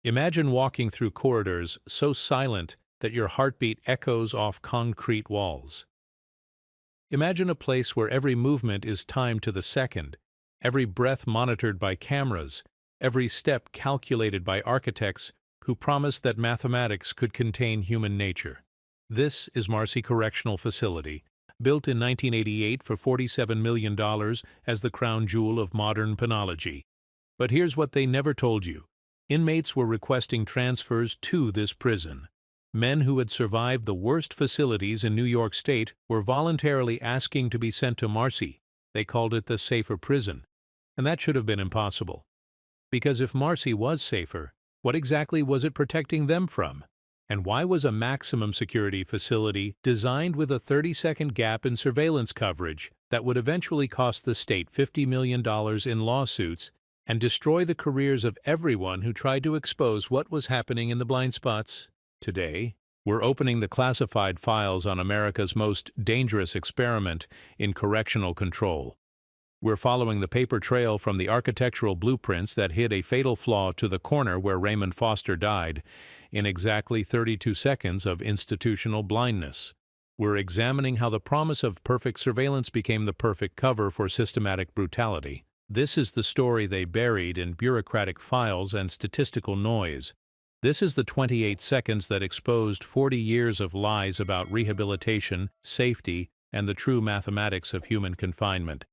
Imagine walking through corridors so silent that your heartbeat echoes off concrete walls. Imagine a place where every movement is timed to the second, every breath monitored by cameras, every step calculated by architects who promised that mathematics could contain human nature. This is Marcy Correctional Facility, built in 1988 for $47 million as the crown jewel of modern penology. But here's what they never told you. Inmates were requesting transfers to this prison. Men who had survived the worst facilities in New York State were voluntarily asking to be sent to Marcy. They called it the safer prison. And that should have been impossible. Because if Marcy was safer, what exactly was it protecting them from? And why was a maximum security facility designed with a 30-second gap in surveillance coverage that would eventually cost the state $50 million in lawsuits and destroy the careers of everyone who tried to expose what was happening in the blind spots? Today, we're opening the classified files on America's most dangerous experiment in correctional control. We're following the paper trail from the architectural blueprints that hid a fatal flaw to the corner where Raymond Foster died in exactly 32 seconds of institutional blindness. We're examining how the promise of perfect surveillance became the perfect cover for systematic brutality. This is the story they buried in bureaucratic files and statistical noise. This is the 28 seconds that exposed 40 years of lies about rehabilitation, safety, and the true mathematics of human confinement.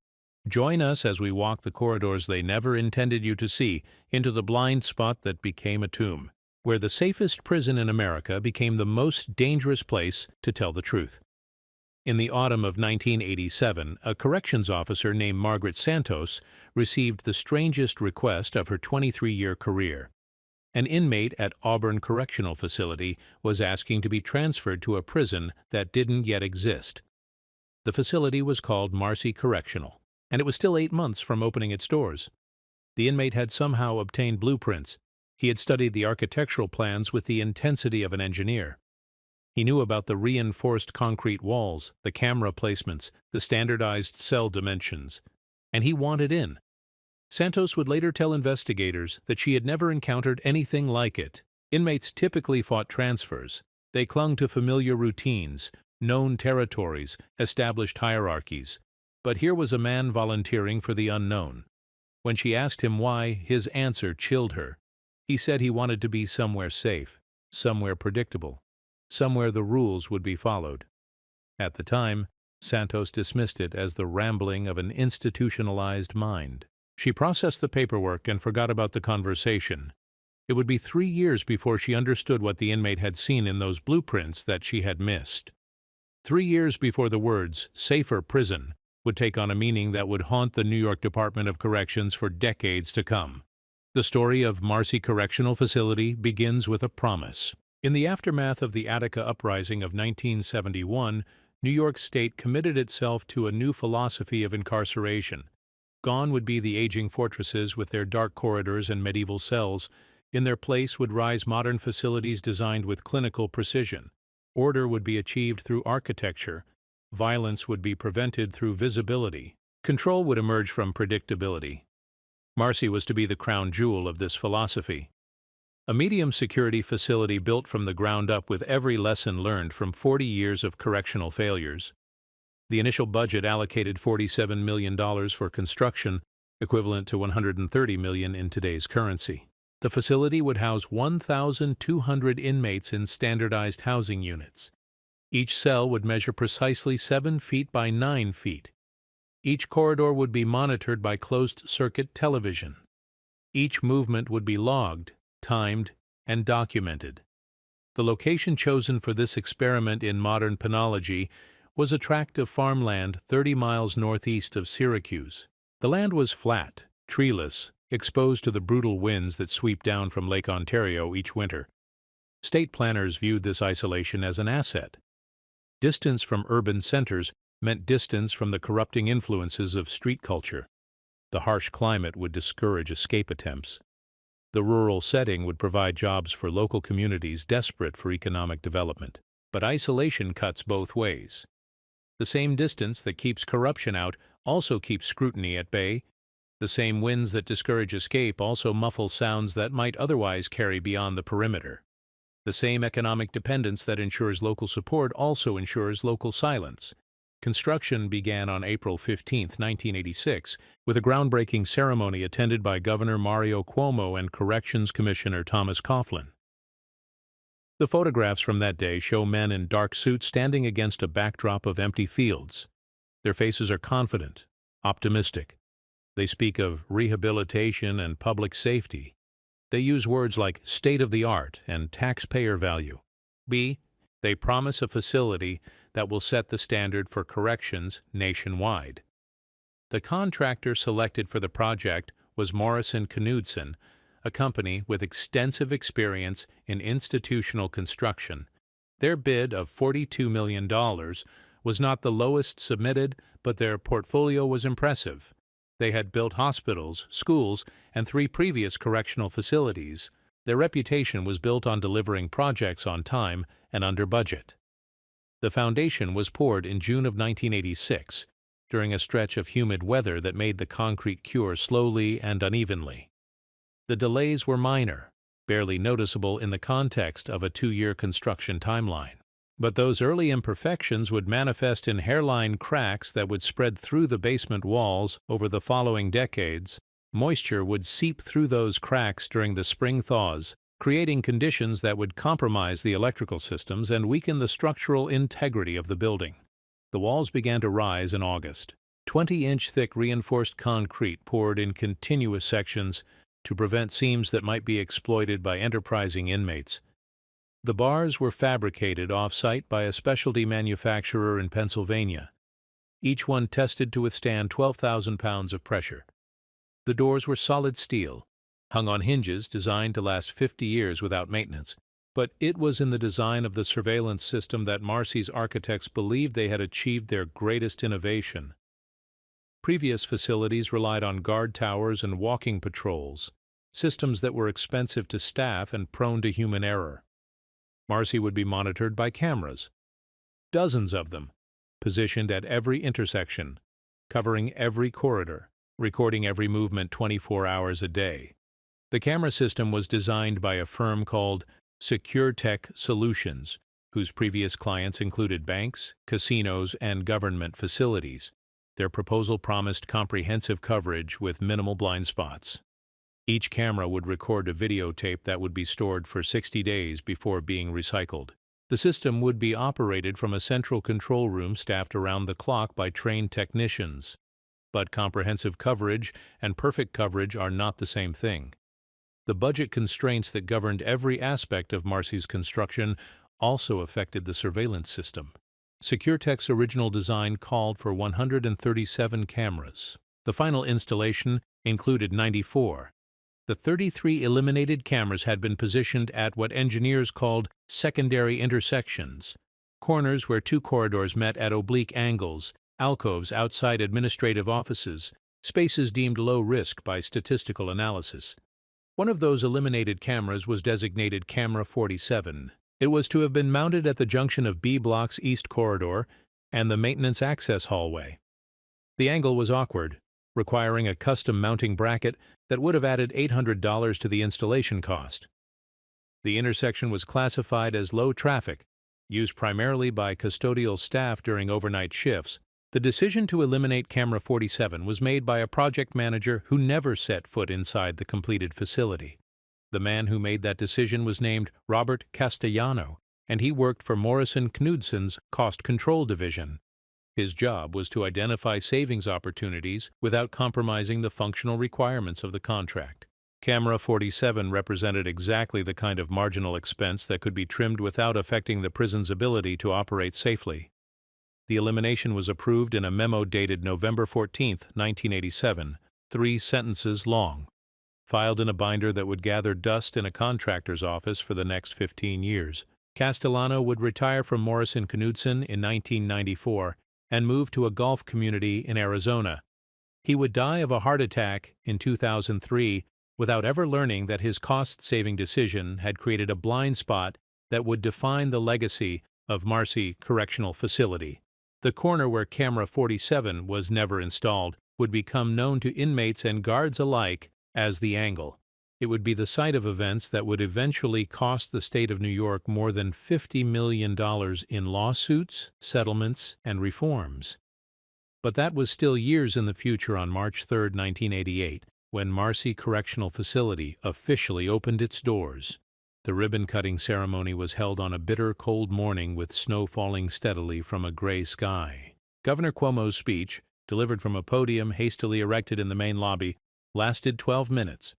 Join us as we walk the corridors they never intended you to see, into the blind spot that became a tomb, where the safest prison in America became the most dangerous place to tell the truth. In the autumn of 1987, a corrections officer named Margaret Santos received the strangest request of her 23-year career. An inmate at Auburn Correctional Facility was asking to be transferred to a prison that didn't yet exist. The facility was called Marcy Correctional, and it was still 8 months from opening its doors. The inmate had somehow obtained blueprints. He had studied the architectural plans with the intensity of an engineer. He knew about the reinforced concrete walls, the camera placements, the standardized cell dimensions. And he wanted in. Santos would later tell investigators that she had never encountered anything like it. Inmates typically fought transfers. They clung to familiar routines, known territories, established hierarchies. But here was a man volunteering for the unknown. When she asked him why, his answer chilled her. He said he wanted to be somewhere safe, somewhere predictable, somewhere the rules would be followed. At the time, Santos dismissed it as the rambling of an institutionalized mind. She processed the paperwork and forgot about the conversation. It would be 3 years before she understood what the inmate had seen in those blueprints that she had missed. 3 years before the words, safer prison, would take on a meaning that would haunt the New York Department of Corrections for decades to come. The story of Marcy Correctional Facility begins with a promise. In the aftermath of the Attica Uprising of 1971, New York State committed itself to a new philosophy of incarceration. Gone would be the aging fortresses with their dark corridors and medieval cells. In their place would rise modern facilities designed with clinical precision. Order would be achieved through architecture. Violence would be prevented through visibility. Control would emerge from predictability. Marcy was to be the crown jewel of this philosophy. A medium-security facility built from the ground up with every lesson learned from 40 years of correctional failures. The initial budget allocated $47 million for construction, equivalent to $130 million in today's currency. The facility would house 1,200 inmates in standardized housing units. Each cell would measure precisely 7 feet by 9 feet. Each corridor would be monitored by closed-circuit television. Each movement would be logged, timed, and documented. The location chosen for this experiment in modern penology was a tract of farmland 30 miles northeast of Syracuse. The land was flat, treeless, exposed to the brutal winds that sweep down from Lake Ontario each winter. State planners viewed this isolation as an asset. Distance from urban centers meant distance from the corrupting influences of street culture. The harsh climate would discourage escape attempts. The rural setting would provide jobs for local communities desperate for economic development. But isolation cuts both ways. The same distance that keeps corruption out also keeps scrutiny at bay. The same winds that discourage escape also muffle sounds that might otherwise carry beyond the perimeter. The same economic dependence that ensures local support also ensures local silence. Construction began on April 15, 1986, with a groundbreaking ceremony attended by Governor Mario Cuomo and Corrections Commissioner Thomas Coughlin. The photographs from that day show men in dark suits standing against a backdrop of empty fields. Their faces are confident, optimistic. They speak of rehabilitation and public safety. They use words like state-of-the-art and taxpayer value. They promise a facility that will set the standard for corrections nationwide. The contractor selected for the project was Morrison Knudsen, a company with extensive experience in institutional construction. Their bid of $42 million was not the lowest submitted, but their portfolio was impressive. They had built hospitals, schools, and 3 previous correctional facilities. Their reputation was built on delivering projects on time and under budget. The foundation was poured in June of 1986, during a stretch of humid weather that made the concrete cure slowly and unevenly. The delays were minor, barely noticeable in the context of a 2-year construction timeline. But those early imperfections would manifest in hairline cracks that would spread through the basement walls over the following decades. Moisture would seep through those cracks during the spring thaws, creating conditions that would compromise the electrical systems and weaken the structural integrity of the building. The walls began to rise in August. 20-inch thick reinforced concrete poured in continuous sections to prevent seams that might be exploited by enterprising inmates. The bars were fabricated off-site by a specialty manufacturer in Pennsylvania, each one tested to withstand 12,000 pounds of pressure. The doors were solid steel, hung on hinges designed to last 50 years without maintenance, but it was in the design of the surveillance system that Marcy's architects believed they had achieved their greatest innovation. Previous facilities relied on guard towers and walking patrols, systems that were expensive to staff and prone to human error. Marcy would be monitored by cameras, dozens of them, positioned at every intersection, covering every corridor, recording every movement 24 hours a day. The camera system was designed by a firm called SecureTech Solutions, whose previous clients included banks, casinos, and government facilities. Their proposal promised comprehensive coverage with minimal blind spots. Each camera would record a videotape that would be stored for 60 days before being recycled. The system would be operated from a central control room staffed around the clock by trained technicians. But comprehensive coverage and perfect coverage are not the same thing. The budget constraints that governed every aspect of Marcy's construction also affected the surveillance system. SecureTech's original design called for 137 cameras. The final installation included 94. The 33 eliminated cameras had been positioned at what engineers called secondary intersections, corners where 2 corridors met at oblique angles, alcoves outside administrative offices, spaces deemed low risk by statistical analysis. One of those eliminated cameras was designated Camera 47. It was to have been mounted at the junction of B Block's East Corridor and the maintenance access hallway. The angle was awkward, requiring a custom mounting bracket that would have added $800 to the installation cost. The intersection was classified as low traffic, used primarily by custodial staff during overnight shifts. The decision to eliminate Camera 47 was made by a project manager who never set foot inside the completed facility. The man who made that decision was named Robert Castellano, and he worked for Morrison Knudsen's Cost Control Division. His job was to identify savings opportunities without compromising the functional requirements of the contract. Camera 47 represented exactly the kind of marginal expense that could be trimmed without affecting the prison's ability to operate safely. The elimination was approved in a memo dated November 14, 1987, 3 sentences long, filed in a binder that would gather dust in a contractor's office for the next 15 years. Castellano would retire from Morrison Knudsen in 1994 and move to a golf community in Arizona. He would die of a heart attack in 2003 without ever learning that his cost-saving decision had created a blind spot that would define the legacy of Marcy Correctional Facility. The corner where Camera 47 was never installed would become known to inmates and guards alike as the Angle. It would be the site of events that would eventually cost the state of New York more than $50 million in lawsuits, settlements, and reforms. But that was still years in the future on March 3, 1988, when Marcy Correctional Facility officially opened its doors. The ribbon-cutting ceremony was held on a bitter cold morning with snow falling steadily from a gray sky. Governor Cuomo's speech, delivered from a podium hastily erected in the main lobby, lasted 12 minutes.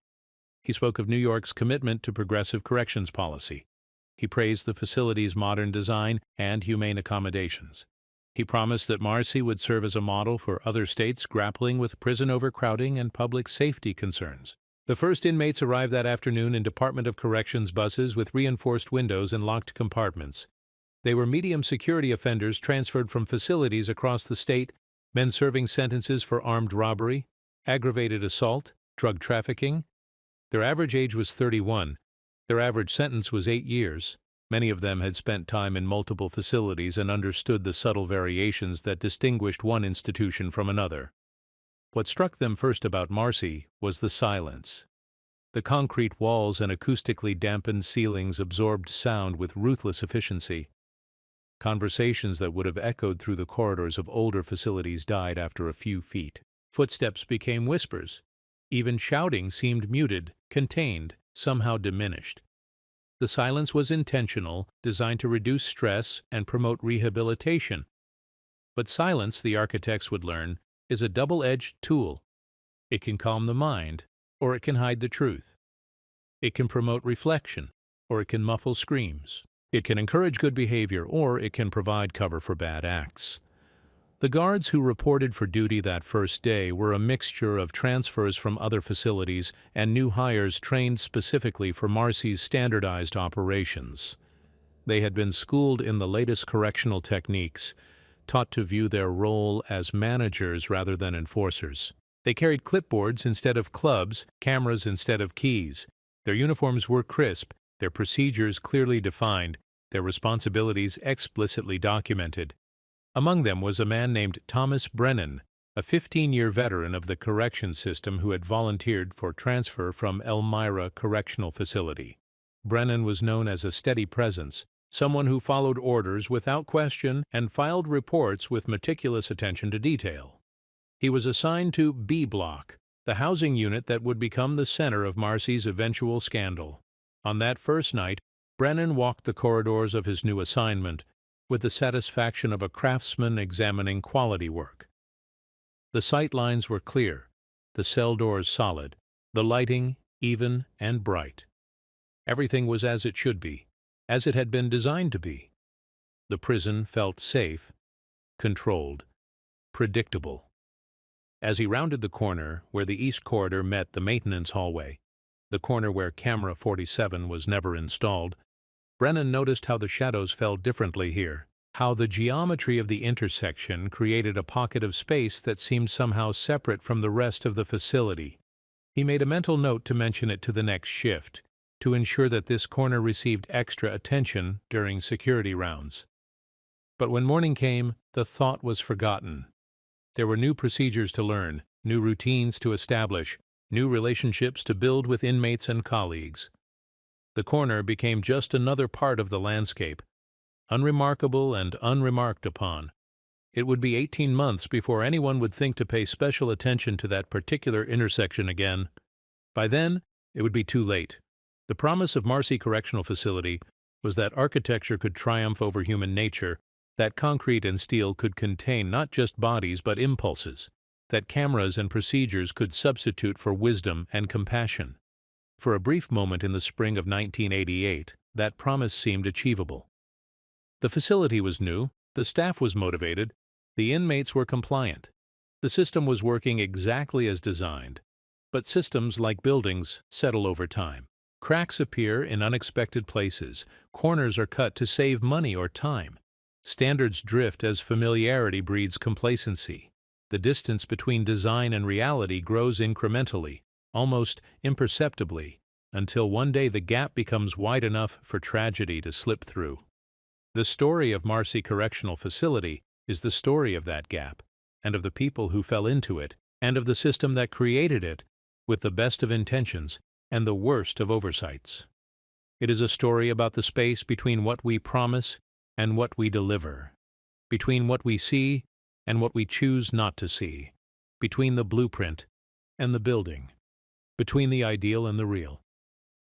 He spoke of New York's commitment to progressive corrections policy. He praised the facility's modern design and humane accommodations. He promised that Marcy would serve as a model for other states grappling with prison overcrowding and public safety concerns. The first inmates arrived that afternoon in Department of Corrections buses with reinforced windows and locked compartments. They were medium security offenders transferred from facilities across the state, men serving sentences for armed robbery, aggravated assault, drug trafficking. Their average age was 31. Their average sentence was 8 years. Many of them had spent time in multiple facilities and understood the subtle variations that distinguished one institution from another. What struck them first about Marcy was the silence. The concrete walls and acoustically dampened ceilings absorbed sound with ruthless efficiency. Conversations that would have echoed through the corridors of older facilities died after a few feet. Footsteps became whispers. Even shouting seemed muted, contained, somehow diminished. The silence was intentional, designed to reduce stress and promote rehabilitation. But silence, the architects would learn, is a double-edged tool. It can calm the mind, or it can hide the truth. It can promote reflection, or it can muffle screams. It can encourage good behavior, or it can provide cover for bad acts. The guards who reported for duty that first day were a mixture of transfers from other facilities and new hires trained specifically for Marcy's standardized operations. They had been schooled in the latest correctional techniques, taught to view their role as managers rather than enforcers. They carried clipboards instead of clubs, cameras instead of keys. Their uniforms were crisp, their procedures clearly defined, their responsibilities explicitly documented. Among them was a man named Thomas Brennan, a 15-year veteran of the correction system who had volunteered for transfer from Elmira Correctional Facility. Brennan was known as a steady presence, someone who followed orders without question and filed reports with meticulous attention to detail. He was assigned to B Block, the housing unit that would become the center of Marcy's eventual scandal. On that first night, Brennan walked the corridors of his new assignment with the satisfaction of a craftsman examining quality work. The sight lines were clear, the cell doors solid, the lighting even and bright. Everything was as it should be, as it had been designed to be. The prison felt safe, controlled, predictable. As he rounded the corner where the east corridor met the maintenance hallway, the corner where camera 47 was never installed, Brennan noticed how the shadows fell differently here, how the geometry of the intersection created a pocket of space that seemed somehow separate from the rest of the facility. He made a mental note to mention it to the next shift, to ensure that this corner received extra attention during security rounds. But when morning came, the thought was forgotten. There were new procedures to learn, new routines to establish, new relationships to build with inmates and colleagues. The corner became just another part of the landscape, unremarkable and unremarked upon. It would be 18 months before anyone would think to pay special attention to that particular intersection again. By then, it would be too late. The promise of Marcy Correctional Facility was that architecture could triumph over human nature, that concrete and steel could contain not just bodies but impulses, that cameras and procedures could substitute for wisdom and compassion. For a brief moment in the spring of 1988, that promise seemed achievable. The facility was new, the staff was motivated, the inmates were compliant. The system was working exactly as designed. But systems, like buildings, settle over time. Cracks appear in unexpected places. Corners are cut to save money or time. Standards drift as familiarity breeds complacency. The distance between design and reality grows incrementally, almost imperceptibly, until one day the gap becomes wide enough for tragedy to slip through. The story of Marcy Correctional Facility is the story of that gap, and of the people who fell into it and of the system that created it, with the best of intentions and the worst of oversights. It is a story about the space between what we promise and what we deliver, between what we see and what we choose not to see, between the blueprint and the building, between the ideal and the real.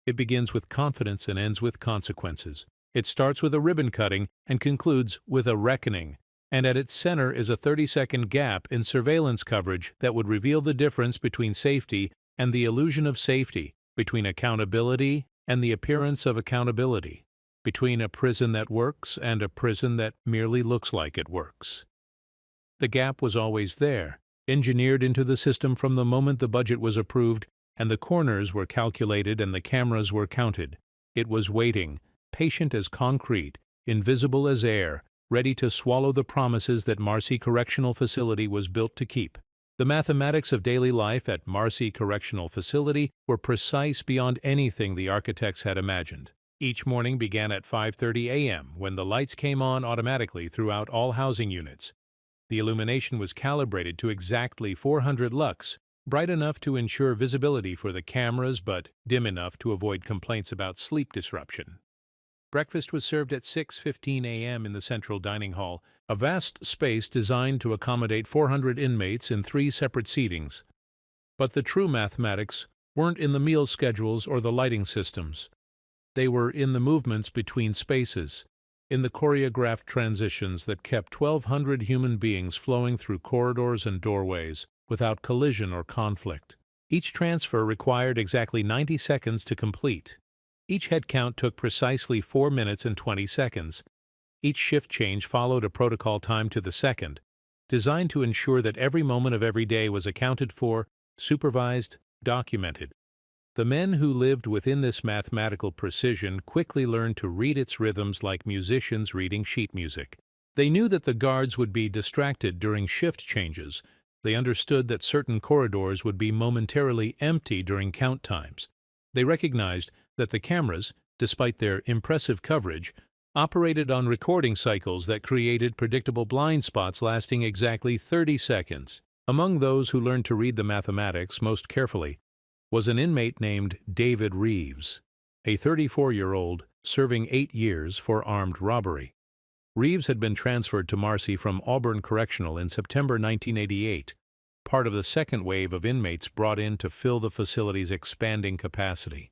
It begins with confidence and ends with consequences. It starts with a ribbon cutting and concludes with a reckoning, and at its center is a 30-second gap in surveillance coverage that would reveal the difference between safety and the illusion of safety, between accountability and the appearance of accountability, between a prison that works and a prison that merely looks like it works. The gap was always there, engineered into the system from the moment the budget was approved and the corners were calculated and the cameras were counted. It was waiting, patient as concrete, invisible as air, ready to swallow the promises that Marcy Correctional Facility was built to keep. The mathematics of daily life at Marcy Correctional Facility were precise beyond anything the architects had imagined. Each morning began at 5:30 a.m. when the lights came on automatically throughout all housing units. The illumination was calibrated to exactly 400 lux, bright enough to ensure visibility for the cameras but dim enough to avoid complaints about sleep disruption. Breakfast was served at 6:15 a.m. in the central dining hall, a vast space designed to accommodate 400 inmates in 3 separate seatings. But the true mathematics weren't in the meal schedules or the lighting systems. They were in the movements between spaces, in the choreographed transitions that kept 1,200 human beings flowing through corridors and doorways without collision or conflict. Each transfer required exactly 90 seconds to complete. Each head count took precisely 4 minutes and 20 seconds. Each shift change followed a protocol time to the second, designed to ensure that every moment of every day was accounted for, supervised, documented. The men who lived within this mathematical precision quickly learned to read its rhythms like musicians reading sheet music. They knew that the guards would be distracted during shift changes. They understood that certain corridors would be momentarily empty during count times. They recognized that the cameras, despite their impressive coverage, operated on recording cycles that created predictable blind spots lasting exactly 30 seconds. Among those who learned to read the mathematics most carefully was an inmate named David Reeves, a 34-year-old serving 8 years for armed robbery. Reeves had been transferred to Marcy from Auburn Correctional in September 1988, part of the second wave of inmates brought in to fill the facility's expanding capacity.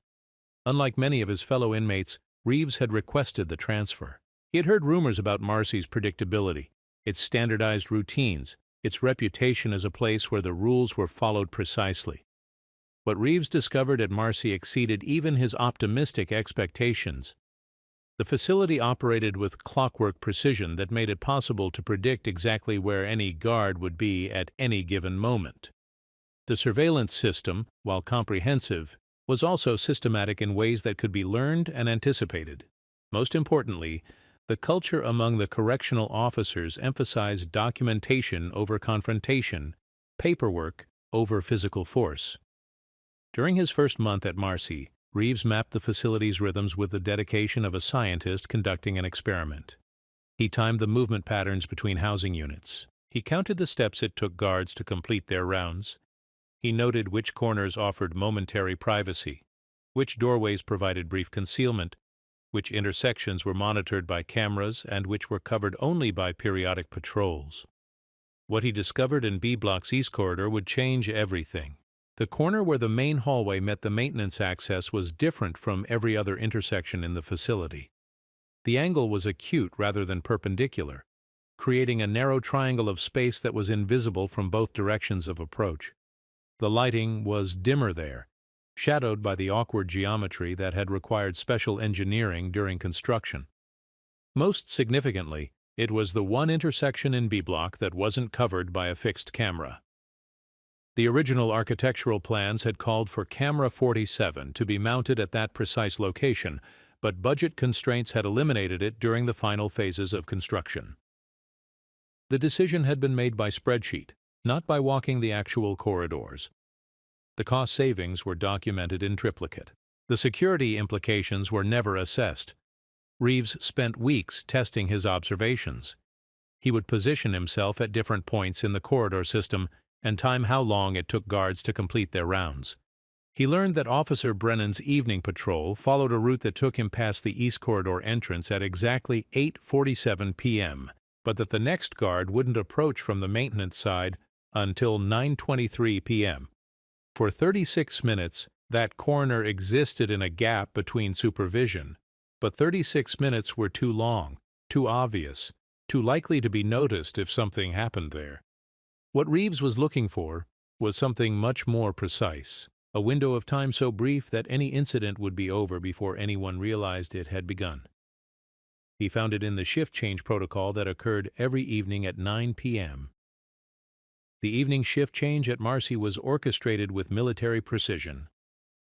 Unlike many of his fellow inmates, Reeves had requested the transfer. He had heard rumors about Marcy's predictability, its standardized routines, its reputation as a place where the rules were followed precisely. What Reeves discovered at Marcy exceeded even his optimistic expectations. The facility operated with clockwork precision that made it possible to predict exactly where any guard would be at any given moment. The surveillance system, while comprehensive, was also systematic in ways that could be learned and anticipated. Most importantly, the culture among the correctional officers emphasized documentation over confrontation, paperwork over physical force. During his first month at Marcy, Reeves mapped the facility's rhythms with the dedication of a scientist conducting an experiment. He timed the movement patterns between housing units. He counted the steps it took guards to complete their rounds. He noted which corners offered momentary privacy, which doorways provided brief concealment, which intersections were monitored by cameras, and which were covered only by periodic patrols. What he discovered in B Block's East Corridor would change everything. The corner where the main hallway met the maintenance access was different from every other intersection in the facility. The angle was acute rather than perpendicular, creating a narrow triangle of space that was invisible from both directions of approach. The lighting was dimmer there, shadowed by the awkward geometry that had required special engineering during construction. Most significantly, it was the one intersection in B Block that wasn't covered by a fixed camera. The original architectural plans had called for Camera 47 to be mounted at that precise location, but budget constraints had eliminated it during the final phases of construction. The decision had been made by spreadsheet, not by walking the actual corridors. The cost savings were documented in triplicate. The security implications were never assessed. Reeves spent weeks testing his observations. He would position himself at different points in the corridor system, and time how long it took guards to complete their rounds. He learned that Officer Brennan's evening patrol followed a route that took him past the East Corridor entrance at exactly 8:47 p.m., but that the next guard wouldn't approach from the maintenance side until 9:23 p.m. For 36 minutes, that coroner existed in a gap between supervision, but 36 minutes were too long, too obvious, too likely to be noticed if something happened there. What Reeves was looking for was something much more precise, a window of time so brief that any incident would be over before anyone realized it had begun. He found it in the shift change protocol that occurred every evening at 9 p.m. The evening shift change at Marcy was orchestrated with military precision.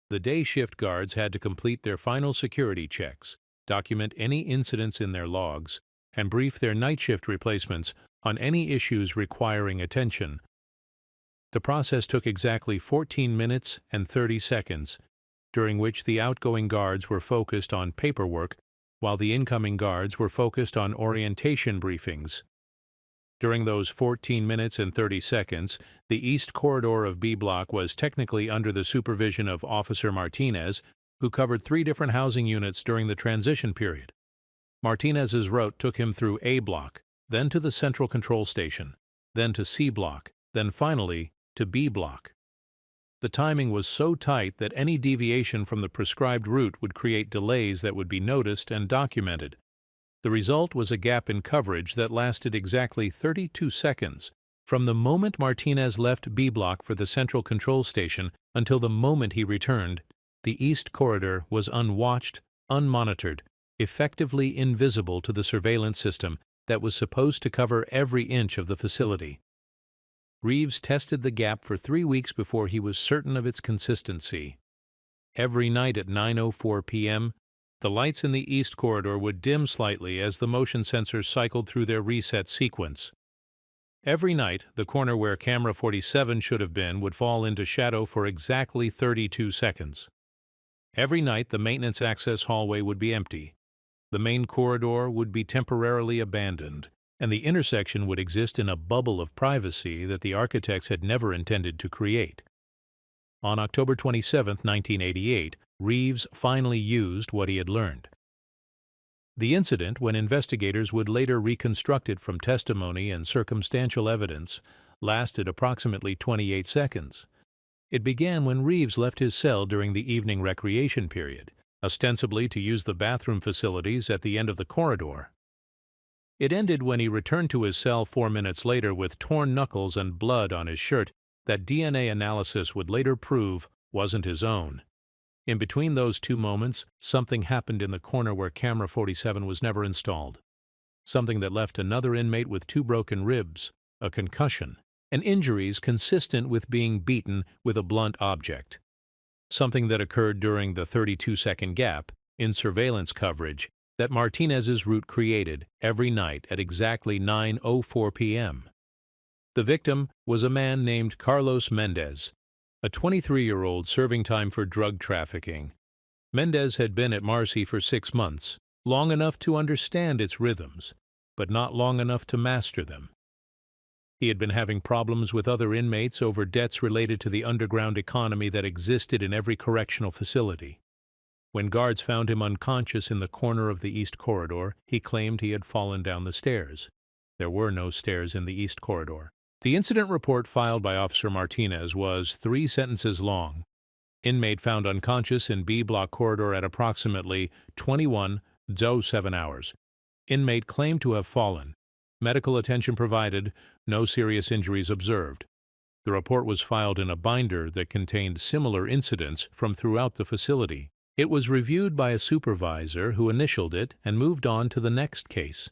The day shift guards had to complete their final security checks, document any incidents in their logs, and brief their night shift replacements on any issues requiring attention. The process took exactly 14 minutes and 30 seconds, during which the outgoing guards were focused on paperwork while the incoming guards were focused on orientation briefings. During those 14 minutes and 30 seconds, the East Corridor of B Block was technically under the supervision of Officer Martinez, who covered 3 different housing units during the transition period. Martinez's route took him through A Block, then to the Central Control Station, then to C Block, then finally to B Block. The timing was so tight that any deviation from the prescribed route would create delays that would be noticed and documented. The result was a gap in coverage that lasted exactly 32 seconds, from the moment Martinez left B Block for the Central Control Station until the moment he returned. The East Corridor was unwatched, unmonitored, effectively invisible to the surveillance system that was supposed to cover every inch of the facility. Reeves tested the gap for 3 weeks before he was certain of its consistency. Every night at 9:04 p.m., the lights in the East Corridor would dim slightly as the motion sensors cycled through their reset sequence. Every night, the corner where camera 47 should have been would fall into shadow for exactly 32 seconds. Every night, the maintenance access hallway would be empty. The main corridor would be temporarily abandoned, and the intersection would exist in a bubble of privacy that the architects had never intended to create. On October 27, 1988, Reeves finally used what he had learned. The incident, when investigators would later reconstruct it from testimony and circumstantial evidence, lasted approximately 28 seconds. It began when Reeves left his cell during the evening recreation period, ostensibly to use the bathroom facilities at the end of the corridor. It ended when he returned to his cell 4 minutes later with torn knuckles and blood on his shirt that DNA analysis would later prove wasn't his own. In between those 2 moments, something happened in the corner where camera 47 was never installed. Something that left another inmate with 2 broken ribs, a concussion, and injuries consistent with being beaten with a blunt object. Something that occurred during the 32-second gap in surveillance coverage that Martinez's route created every night at exactly 9:04 p.m. The victim was a man named Carlos Mendez, a 23-year-old serving time for drug trafficking. Mendez had been at Marcy for 6 months, long enough to understand its rhythms, but not long enough to master them. He had been having problems with other inmates over debts related to the underground economy that existed in every correctional facility. When guards found him unconscious in the corner of the East Corridor, he claimed he had fallen down the stairs. There were no stairs in the East Corridor. The incident report filed by Officer Martinez was 3 sentences long. Inmate found unconscious in B Block corridor at approximately 21:07 hours. Inmate claimed to have fallen. Medical attention provided, no serious injuries observed. The report was filed in a binder that contained similar incidents from throughout the facility. It was reviewed by a supervisor who initialed it and moved on to the next case.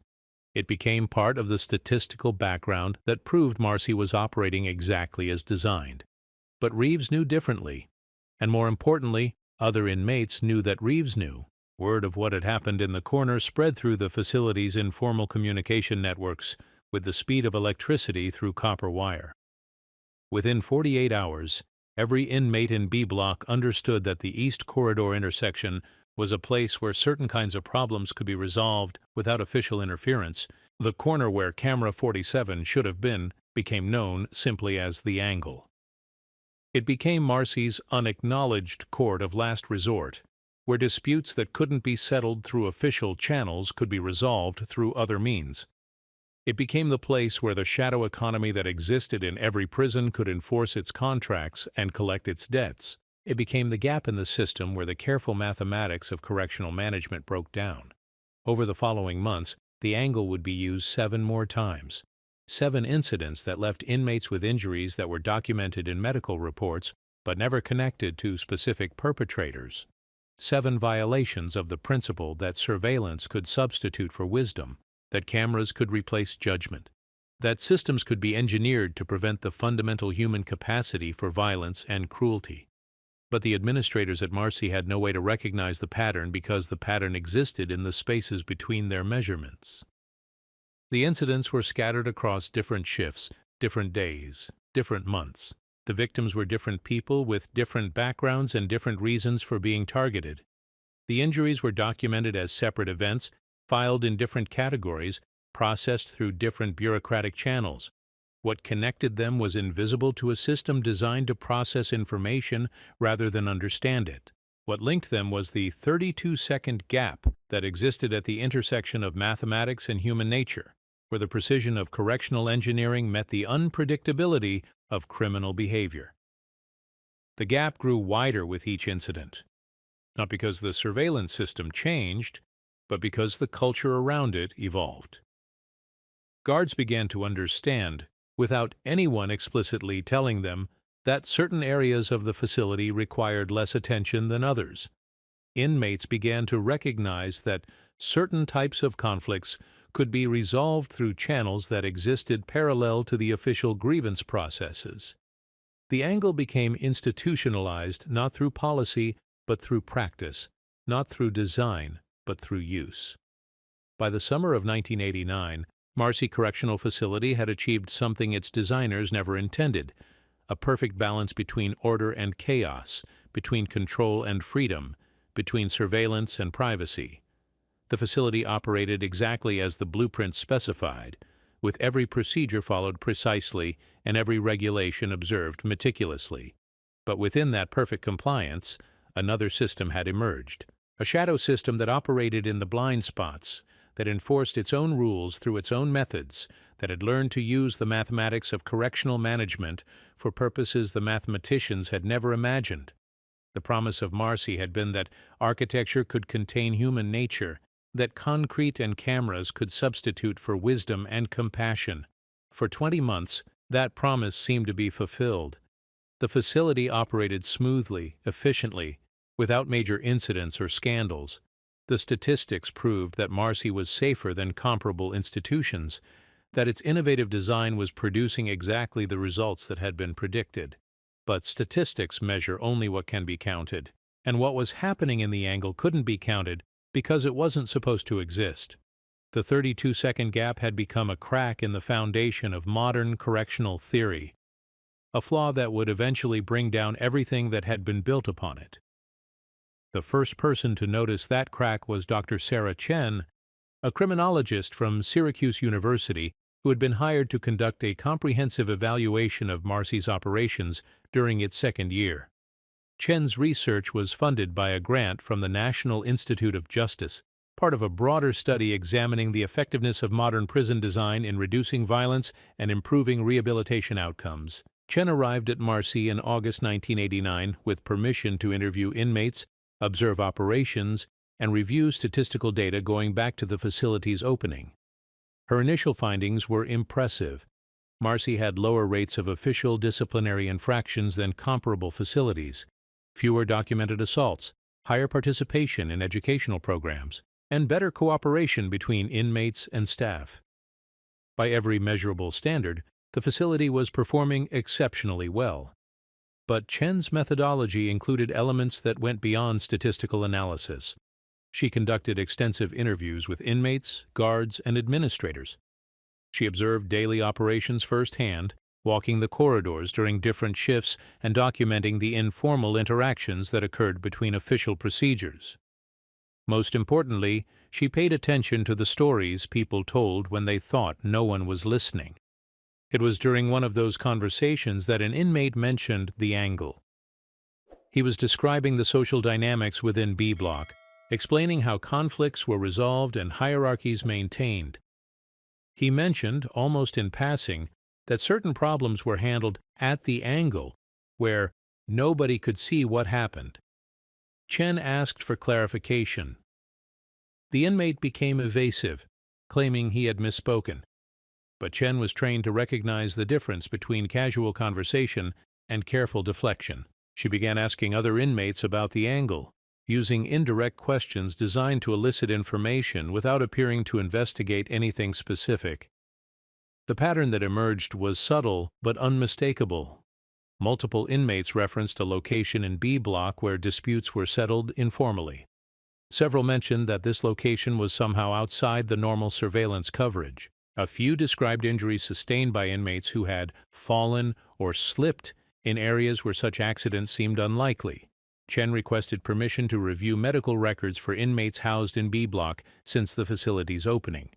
It became part of the statistical background that proved Marcy was operating exactly as designed. But Reeves knew differently, and more importantly, other inmates knew that Reeves knew. Word of what had happened in the corner spread through the facility's informal communication networks with the speed of electricity through copper wire. Within 48 hours, every inmate in B Block understood that the East Corridor intersection was a place where certain kinds of problems could be resolved without official interference. The corner where camera 47 should have been became known simply as the angle. It became Marcy's unacknowledged court of last resort, where disputes that couldn't be settled through official channels could be resolved through other means. It became the place where the shadow economy that existed in every prison could enforce its contracts and collect its debts. It became the gap in the system where the careful mathematics of correctional management broke down. Over the following months, the angle would be used 7 more times. 7 incidents that left inmates with injuries that were documented in medical reports but never connected to specific perpetrators. 7 violations of the principle that surveillance could substitute for wisdom, that cameras could replace judgment, that systems could be engineered to prevent the fundamental human capacity for violence and cruelty. But the administrators at Marcy had no way to recognize the pattern because the pattern existed in the spaces between their measurements. The incidents were scattered across different shifts, different days, different months. The victims were different people with different backgrounds and different reasons for being targeted. The injuries were documented as separate events, filed in different categories, processed through different bureaucratic channels. What connected them was invisible to a system designed to process information rather than understand it. What linked them was the 32-second gap that existed at the intersection of mathematics and human nature, where the precision of correctional engineering met the unpredictability of criminal behavior. The gap grew wider with each incident, not because the surveillance system changed, but because the culture around it evolved. Guards began to understand, without anyone explicitly telling them, that certain areas of the facility required less attention than others. Inmates began to recognize that certain types of conflicts could be resolved through channels that existed parallel to the official grievance processes. The angle became institutionalized not through policy but through practice, not through design but through use. By the summer of 1989, Marcy Correctional Facility had achieved something its designers never intended: a perfect balance between order and chaos, between control and freedom, between surveillance and privacy. The facility operated exactly as the blueprint specified, with every procedure followed precisely and every regulation observed meticulously. But within that perfect compliance, another system had emerged, a shadow system that operated in the blind spots, that enforced its own rules through its own methods, that had learned to use the mathematics of correctional management for purposes the mathematicians had never imagined. The promise of Marcy had been that architecture could contain human nature, that concrete and cameras could substitute for wisdom and compassion. For 20 months, that promise seemed to be fulfilled. The facility operated smoothly, efficiently, without major incidents or scandals. The statistics proved that Marcy was safer than comparable institutions, that its innovative design was producing exactly the results that had been predicted. But statistics measure only what can be counted, and what was happening in the angle couldn't be counted because it wasn't supposed to exist. The 32-second gap had become a crack in the foundation of modern correctional theory, a flaw that would eventually bring down everything that had been built upon it. The first person to notice that crack was Dr. Sarah Chen, a criminologist from Syracuse University who had been hired to conduct a comprehensive evaluation of Marcy's operations during its second year. Chen's research was funded by a grant from the National Institute of Justice, part of a broader study examining the effectiveness of modern prison design in reducing violence and improving rehabilitation outcomes. Chen arrived at Marcy in August 1989 with permission to interview inmates, observe operations, and review statistical data going back to the facility's opening. Her initial findings were impressive. Marcy had lower rates of official disciplinary infractions than comparable facilities, fewer documented assaults, higher participation in educational programs, and better cooperation between inmates and staff. By every measurable standard, the facility was performing exceptionally well. But Chen's methodology included elements that went beyond statistical analysis. She conducted extensive interviews with inmates, guards, and administrators. She observed daily operations firsthand, walking the corridors during different shifts and documenting the informal interactions that occurred between official procedures. Most importantly, she paid attention to the stories people told when they thought no one was listening. It was during one of those conversations that an inmate mentioned the angle. He was describing the social dynamics within B Block, explaining how conflicts were resolved and hierarchies maintained. He mentioned, almost in passing, that certain problems were handled at the angle, where nobody could see what happened. Chen asked for clarification. The inmate became evasive, claiming he had misspoken. But Chen was trained to recognize the difference between casual conversation and careful deflection. She began asking other inmates about the angle, using indirect questions designed to elicit information without appearing to investigate anything specific. The pattern that emerged was subtle but unmistakable. Multiple inmates referenced a location in B Block where disputes were settled informally. Several mentioned that this location was somehow outside the normal surveillance coverage. A few described injuries sustained by inmates who had fallen or slipped in areas where such accidents seemed unlikely. Chen requested permission to review medical records for inmates housed in B Block since the facility's opening.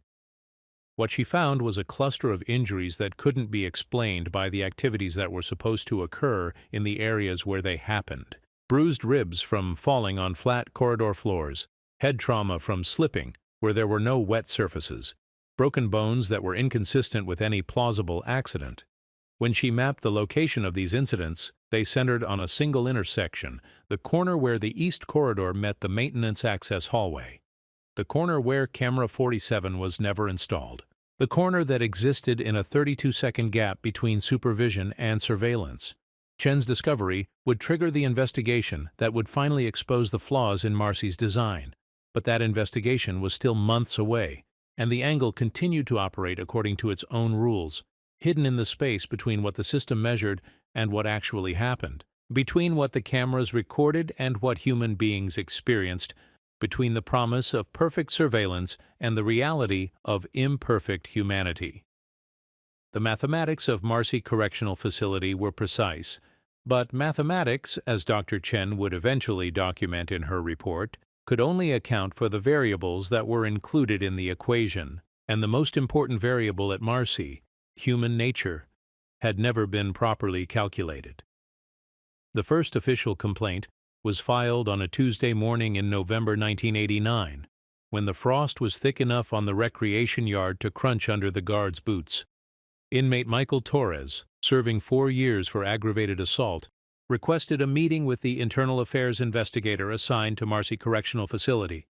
What she found was a cluster of injuries that couldn't be explained by the activities that were supposed to occur in the areas where they happened. Bruised ribs from falling on flat corridor floors, head trauma from slipping where there were no wet surfaces, broken bones that were inconsistent with any plausible accident. When she mapped the location of these incidents, they centered on a single intersection, the corner where the east corridor met the maintenance access hallway. The corner where camera 47 was never installed. The corner that existed in a 32-second gap between supervision and surveillance. Chen's discovery would trigger the investigation that would finally expose the flaws in Marcy's design. But that investigation was still months away, and the angle continued to operate according to its own rules, hidden in the space between what the system measured and what actually happened, between what the cameras recorded and what human beings experienced, between the promise of perfect surveillance and the reality of imperfect humanity. The mathematics of Marcy Correctional Facility were precise, but mathematics, as Dr. Chen would eventually document in her report, could only account for the variables that were included in the equation, and the most important variable at Marcy, human nature, had never been properly calculated. The first official complaint was filed on a Tuesday morning in November 1989, when the frost was thick enough on the recreation yard to crunch under the guards' boots. Inmate Michael Torres, serving 4 years for aggravated assault, requested a meeting with the internal affairs investigator assigned to Marcy Correctional Facility.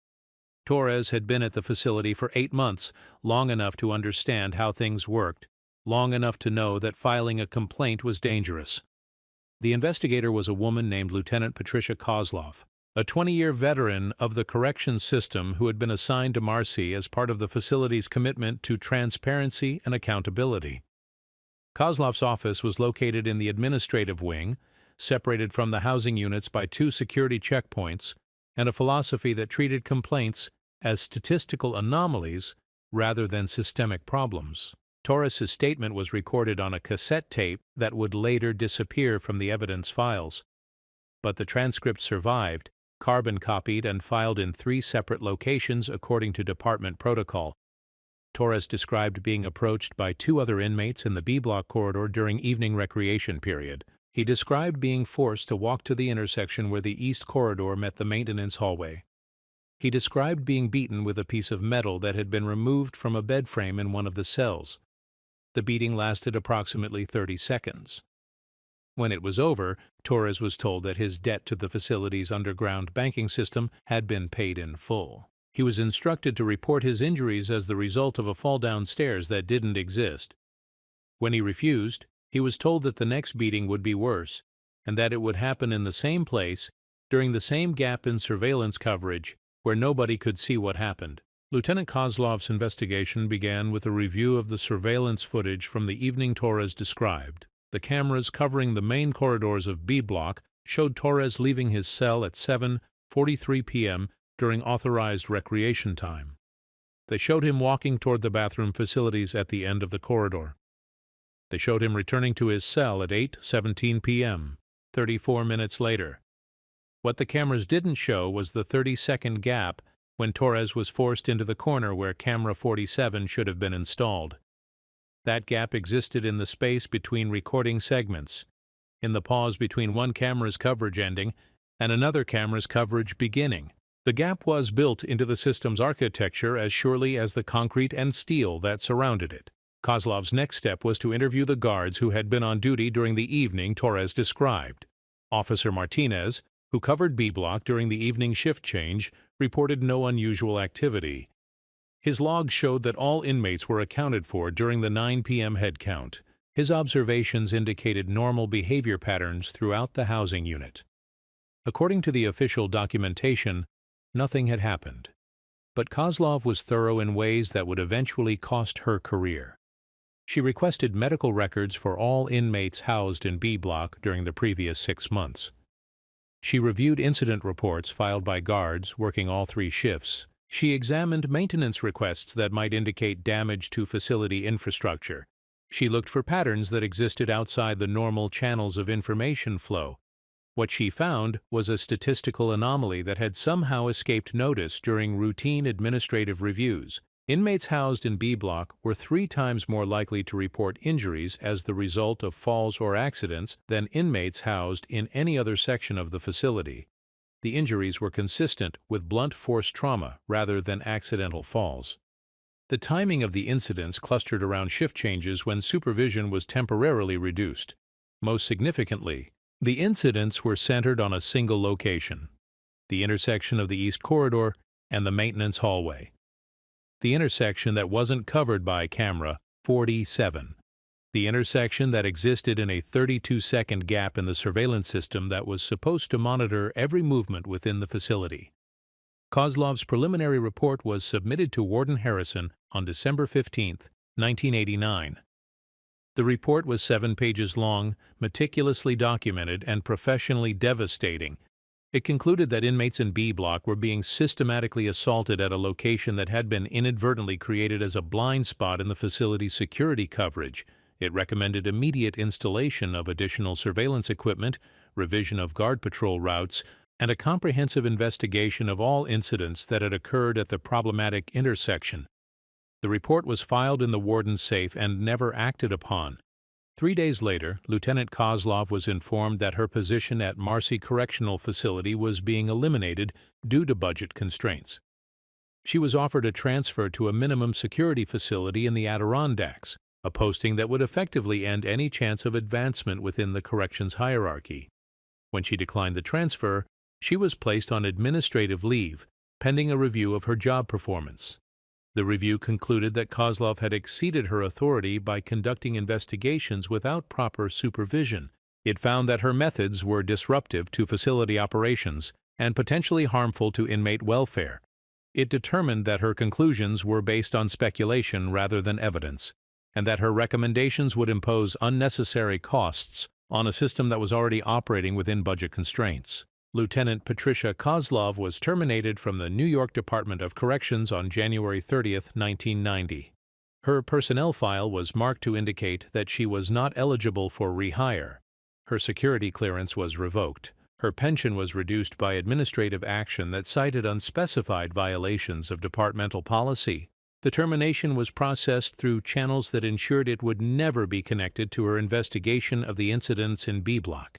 Torres had been at the facility for 8 months, long enough to understand how things worked, long enough to know that filing a complaint was dangerous. The investigator was a woman named Lieutenant Patricia Kozlov, a 20-year veteran of the corrections system who had been assigned to Marcy as part of the facility's commitment to transparency and accountability. Kozlov's office was located in the administrative wing, separated from the housing units by 2 security checkpoints, and a philosophy that treated complaints as statistical anomalies rather than systemic problems. Torres's statement was recorded on a cassette tape that would later disappear from the evidence files. But the transcript survived, carbon-copied and filed in 3 separate locations according to department protocol. Torres described being approached by 2 other inmates in the B Block corridor during evening recreation period. He described being forced to walk to the intersection where the east corridor met the maintenance hallway. He described being beaten with a piece of metal that had been removed from a bed frame in one of the cells. The beating lasted approximately 30 seconds. When it was over, Torres was told that his debt to the facility's underground banking system had been paid in full. He was instructed to report his injuries as the result of a fall downstairs that didn't exist. When he refused, he was told that the next beating would be worse, and that it would happen in the same place, during the same gap in surveillance coverage, where nobody could see what happened. Lieutenant Kozlov's investigation began with a review of the surveillance footage from the evening Torres described. The cameras covering the main corridors of B Block showed Torres leaving his cell at 7:43 p.m. during authorized recreation time. They showed him walking toward the bathroom facilities at the end of the corridor. They showed him returning to his cell at 8:17 p.m., 34 minutes later. What the cameras didn't show was the 30-second gap when Torres was forced into the corner where camera 47 should have been installed. That gap existed in the space between recording segments, in the pause between one camera's coverage ending and another camera's coverage beginning. The gap was built into the system's architecture as surely as the concrete and steel that surrounded it. Kozlov's next step was to interview the guards who had been on duty during the evening Torres described. Officer Martinez, who covered B Block during the evening shift change, reported no unusual activity. His logs showed that all inmates were accounted for during the 9 p.m. head count. His observations indicated normal behavior patterns throughout the housing unit. According to the official documentation, nothing had happened. But Kozlov was thorough in ways that would eventually cost her career. She requested medical records for all inmates housed in B Block during the previous 6 months. She reviewed incident reports filed by guards working all 3 shifts. She examined maintenance requests that might indicate damage to facility infrastructure. She looked for patterns that existed outside the normal channels of information flow. What she found was a statistical anomaly that had somehow escaped notice during routine administrative reviews. Inmates housed in B Block were 3 times more likely to report injuries as the result of falls or accidents than inmates housed in any other section of the facility. The injuries were consistent with blunt force trauma rather than accidental falls. The timing of the incidents clustered around shift changes when supervision was temporarily reduced. Most significantly, the incidents were centered on a single location: the intersection of the East Corridor and the maintenance hallway. The intersection that wasn't covered by camera 47. The intersection that existed in a 32-second gap in the surveillance system that was supposed to monitor every movement within the facility. Kozlov's preliminary report was submitted to Warden Harrison on December 15, 1989. The report was 7 pages long, meticulously documented, and professionally devastating. It concluded that inmates in B Block were being systematically assaulted at a location that had been inadvertently created as a blind spot in the facility's security coverage. It recommended immediate installation of additional surveillance equipment, revision of guard patrol routes, and a comprehensive investigation of all incidents that had occurred at the problematic intersection. The report was filed in the warden's safe and never acted upon. 3 days later, Lieutenant Kozlov was informed that her position at Marcy Correctional Facility was being eliminated due to budget constraints. She was offered a transfer to a minimum security facility in the Adirondacks, a posting that would effectively end any chance of advancement within the corrections hierarchy. When she declined the transfer, she was placed on administrative leave, pending a review of her job performance. The review concluded that Kozlov had exceeded her authority by conducting investigations without proper supervision. It found that her methods were disruptive to facility operations and potentially harmful to inmate welfare. It determined that her conclusions were based on speculation rather than evidence, and that her recommendations would impose unnecessary costs on a system that was already operating within budget constraints. Lieutenant Patricia Kozlov was terminated from the New York Department of Corrections on January 30, 1990. Her personnel file was marked to indicate that she was not eligible for rehire. Her security clearance was revoked. Her pension was reduced by administrative action that cited unspecified violations of departmental policy. The termination was processed through channels that ensured it would never be connected to her investigation of the incidents in B Block.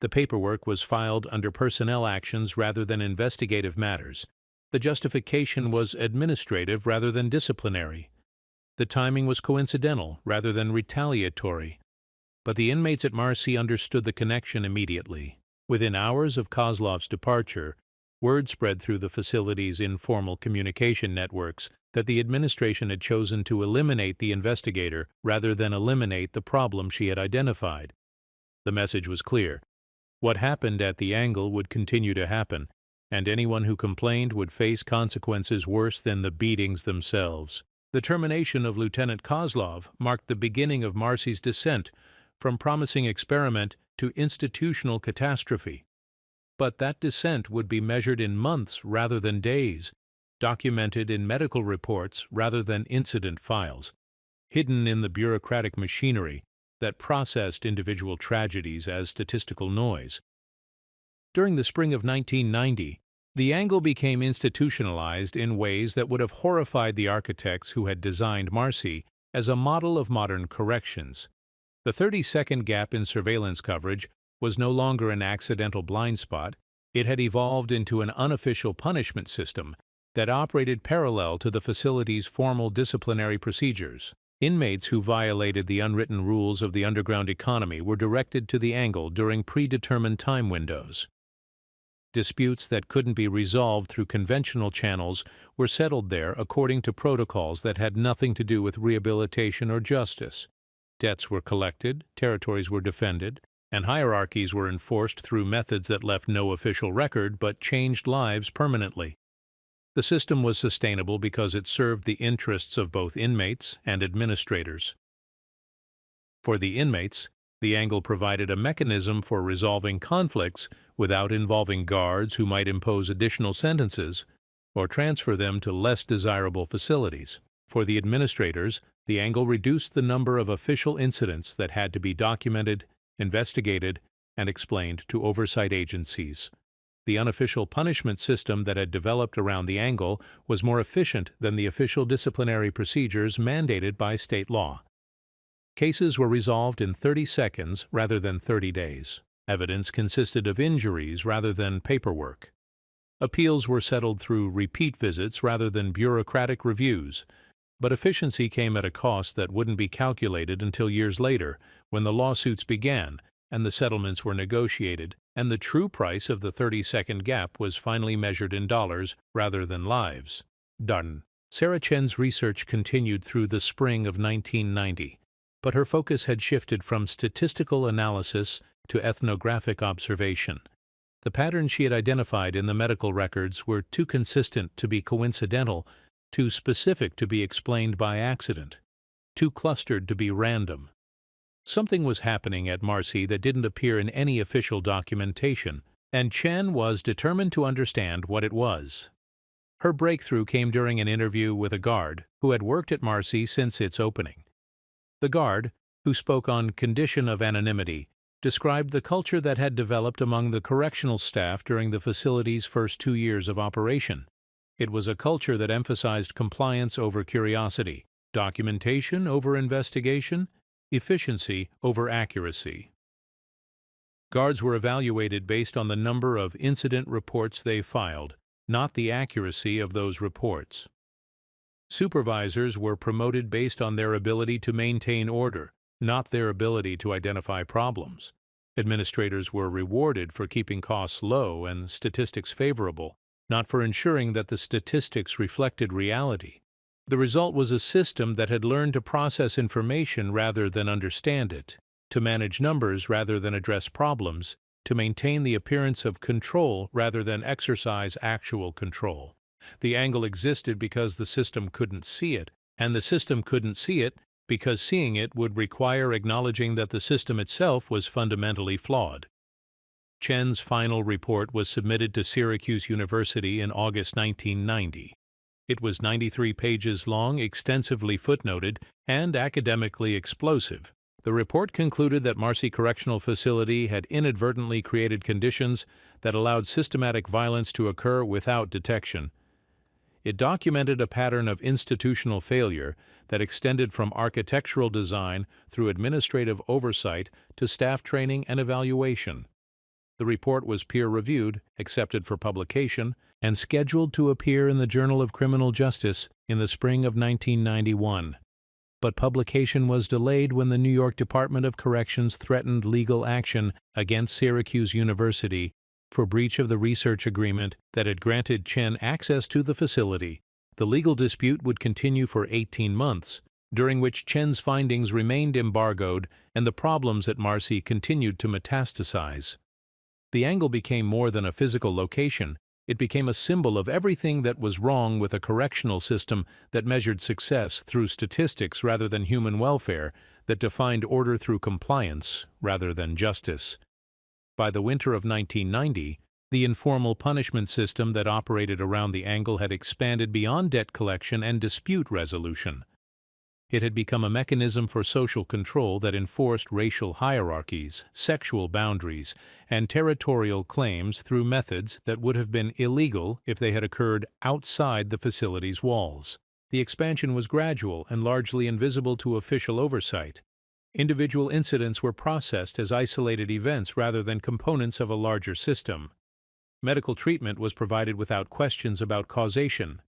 The paperwork was filed under personnel actions rather than investigative matters. The justification was administrative rather than disciplinary. The timing was coincidental rather than retaliatory. But the inmates at Marcy understood the connection immediately. Within hours of Kozlov's departure, word spread through the facility's informal communication networks that the administration had chosen to eliminate the investigator rather than eliminate the problem she had identified. The message was clear. What happened at the angle would continue to happen, and anyone who complained would face consequences worse than the beatings themselves. The termination of Lieutenant Kozlov marked the beginning of Marcy's descent from promising experiment to institutional catastrophe. But that descent would be measured in months rather than days, documented in medical reports rather than incident files, hidden in the bureaucratic machinery that processed individual tragedies as statistical noise. During the spring of 1990, the angle became institutionalized in ways that would have horrified the architects who had designed Marcy as a model of modern corrections. The 30-second gap in surveillance coverage was no longer an accidental blind spot. It had evolved into an unofficial punishment system that operated parallel to the facility's formal disciplinary procedures. Inmates who violated the unwritten rules of the underground economy were directed to the angle during predetermined time windows. Disputes that couldn't be resolved through conventional channels were settled there according to protocols that had nothing to do with rehabilitation or justice. Debts were collected, territories were defended, and hierarchies were enforced through methods that left no official record but changed lives permanently. The system was sustainable because it served the interests of both inmates and administrators. For the inmates, the angle provided a mechanism for resolving conflicts without involving guards who might impose additional sentences or transfer them to less desirable facilities. For the administrators, the angle reduced the number of official incidents that had to be documented, investigated, and explained to oversight agencies. The unofficial punishment system that had developed around the angle was more efficient than the official disciplinary procedures mandated by state law. Cases were resolved in 30 seconds rather than 30 days. Evidence consisted of injuries rather than paperwork. Appeals were settled through repeat visits rather than bureaucratic reviews, but efficiency came at a cost that wouldn't be calculated until years later, when the lawsuits began and the settlements were negotiated, and the true price of the 30-second gap was finally measured in dollars rather than lives. Done. Sarah Chen's research continued through the spring of 1990, but her focus had shifted from statistical analysis to ethnographic observation. The patterns she had identified in the medical records were too consistent to be coincidental, too specific to be explained by accident, too clustered to be random. Something was happening at Marcy that didn't appear in any official documentation, and Chen was determined to understand what it was. Her breakthrough came during an interview with a guard who had worked at Marcy since its opening. The guard, who spoke on condition of anonymity, described the culture that had developed among the correctional staff during the facility's first 2 years of operation. It was a culture that emphasized compliance over curiosity, documentation over investigation, efficiency over accuracy. Guards were evaluated based on the number of incident reports they filed, not the accuracy of those reports. Supervisors were promoted based on their ability to maintain order, not their ability to identify problems. Administrators were rewarded for keeping costs low and statistics favorable, not for ensuring that the statistics reflected reality. The result was a system that had learned to process information rather than understand it, to manage numbers rather than address problems, to maintain the appearance of control rather than exercise actual control. The angle existed because the system couldn't see it, and the system couldn't see it because seeing it would require acknowledging that the system itself was fundamentally flawed. Chen's final report was submitted to Syracuse University in August 1990. It was 93 pages long, extensively footnoted, and academically explosive. The report concluded that Marcy Correctional Facility had inadvertently created conditions that allowed systematic violence to occur without detection. It documented a pattern of institutional failure that extended from architectural design through administrative oversight to staff training and evaluation. The report was peer-reviewed, accepted for publication, and scheduled to appear in the Journal of Criminal Justice in the spring of 1991. But publication was delayed when the New York Department of Corrections threatened legal action against Syracuse University for breach of the research agreement that had granted Chen access to the facility. The legal dispute would continue for 18 months, during which Chen's findings remained embargoed and the problems at Marcy continued to metastasize. The angle became more than a physical location. It became a symbol of everything that was wrong with a correctional system that measured success through statistics rather than human welfare, that defined order through compliance rather than justice. By the winter of 1990, the informal punishment system that operated around the angle had expanded beyond debt collection and dispute resolution. It had become a mechanism for social control that enforced racial hierarchies, sexual boundaries, and territorial claims through methods that would have been illegal if they had occurred outside the facility's walls. The expansion was gradual and largely invisible to official oversight. Individual incidents were processed as isolated events rather than components of a larger system. Medical treatment was provided without questions about causation.